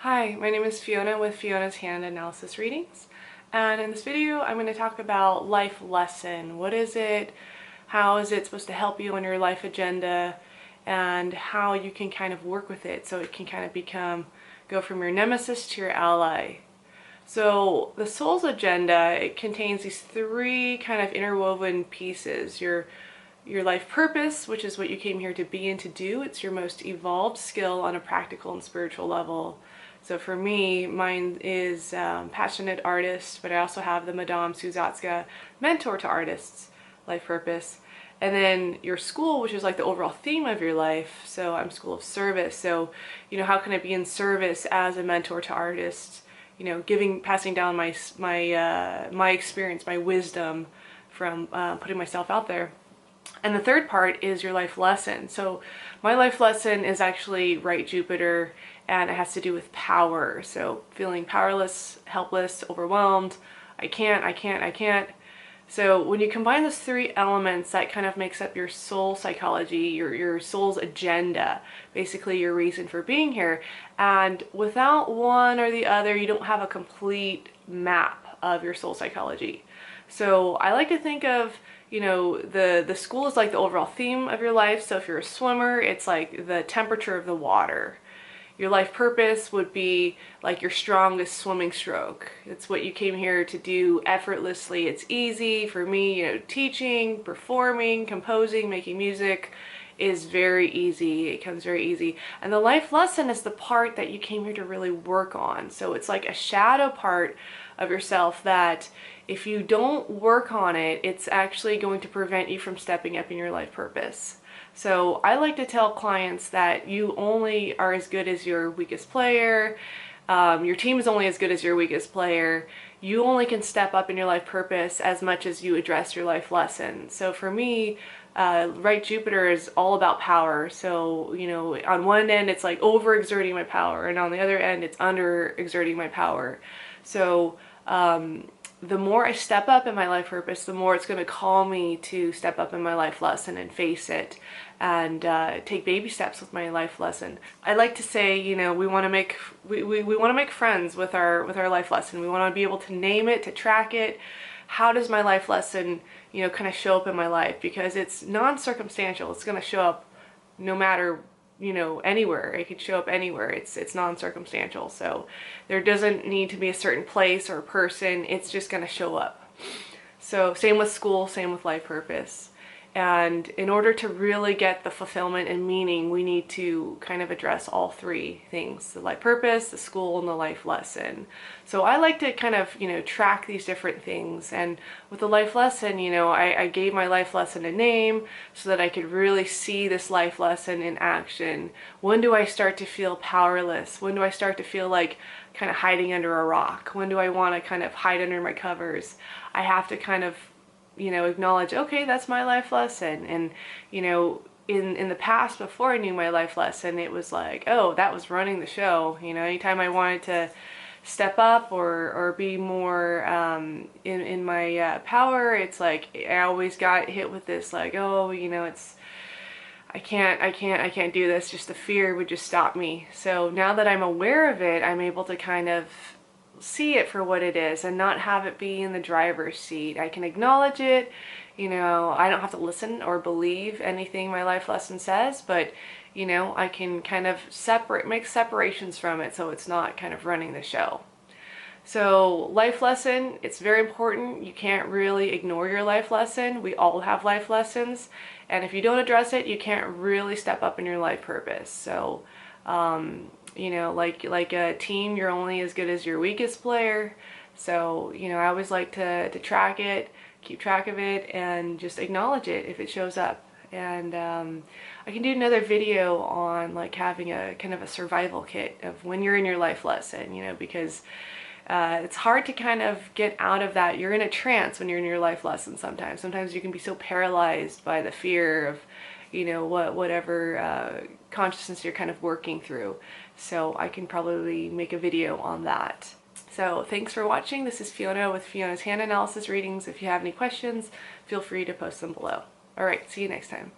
Hi, my name is Fiona with Fiona's Hand Analysis Readings, and in this video I'm going to talk about life lesson. What is it? How is it supposed to help you on your life agenda, and how you can kind of work with it so it can kind of go from your nemesis to your ally. So the soul's agenda, it contains these three kind of interwoven pieces. Your life purpose, which is what you came here to be and to do. It's your most evolved skill on a practical and spiritual level. So for me, mine is passionate artist, but I also have the Madame Suzatska mentor to artists life purpose. And then your school, which is like the overall theme of your life. So I'm School of Service. So, how can I be in service as a mentor to artists? Passing down my experience, my wisdom from putting myself out there. And the third part is your life lesson. So my life lesson is actually right Jupiter, and it has to do with power. So feeling powerless, helpless, overwhelmed, I can't. So when you combine those three elements, that kind of makes up your soul psychology, your soul's agenda, basically your reason for being here. And without one or the other, you don't have a complete map of your soul psychology. So I like to think of, the school is like the overall theme of your life. So if you're a swimmer, it's like the temperature of the water. Your life purpose would be like your strongest swimming stroke. It's what you came here to do effortlessly. It's easy for me, teaching, performing, composing, making music is very easy. It comes very easy. And the life lesson is the part that you came here to really work on. So it's like a shadow part of yourself that if you don't work on it, it's actually going to prevent you from stepping up in your life purpose. So I like to tell clients that you only are as good as your weakest player. Your team is only as good as your weakest player. You only can step up in your life purpose as much as you address your life lesson. So for me, right Jupiter is all about power. So, on one end it's like overexerting my power, and on the other end it's underexerting my power. So the more I step up in my life purpose, the more it's going to call me to step up in my life lesson and face it and take baby steps with my life lesson. I like to say, we want to make friends with our life lesson. We want to be able to name it, to track it. How does my life lesson, kind of show up in my life? Because it's non-circumstantial. It's going to show up no matter anywhere. It could show up anywhere. It's non-circumstantial. So there doesn't need to be a certain place or person. It's just going to show up. So same with school, same with life purpose. And in order to really get the fulfillment and meaning, we need to kind of address all three things: the life purpose, the school, and the life lesson. So I like to kind of, track these different things. And with the life lesson, I gave my life lesson a name so that I could really see this life lesson in action. When do I start to feel powerless? When do I start to feel like kind of hiding under a rock? When do I want to kind of hide under my covers? I have to kind of acknowledge, okay, that's my life lesson. And, in the past, before I knew my life lesson, it was like, oh, that was running the show. Anytime I wanted to step up or be more in my power, it's like I always got hit with this, like, oh, I can't do this. Just the fear would just stop me. So now that I'm aware of it, I'm able to kind of see it for what it is and not have it be in the driver's seat. I can acknowledge it. I don't have to listen or believe anything my life lesson says, but I can kind of make separations from it so it's not kind of running the show. So life lesson, it's very important. You can't really ignore your life lesson. We all have life lessons, and if you don't address it, you can't really step up in your life purpose. So like a team, you're only as good as your weakest player. So, I always like to track it, keep track of it, and just acknowledge it if it shows up. And I can do another video on like having a kind of a survival kit of when you're in your life lesson, because it's hard to kind of get out of that. You're in a trance when you're in your life lesson sometimes. Sometimes you can be so paralyzed by the fear of whatever consciousness you're kind of working through. So I can probably make a video on that. So thanks for watching. This is Fiona with Fiona's Hand Analysis Readings. If you have any questions, feel free to post them below. All right, see you next time.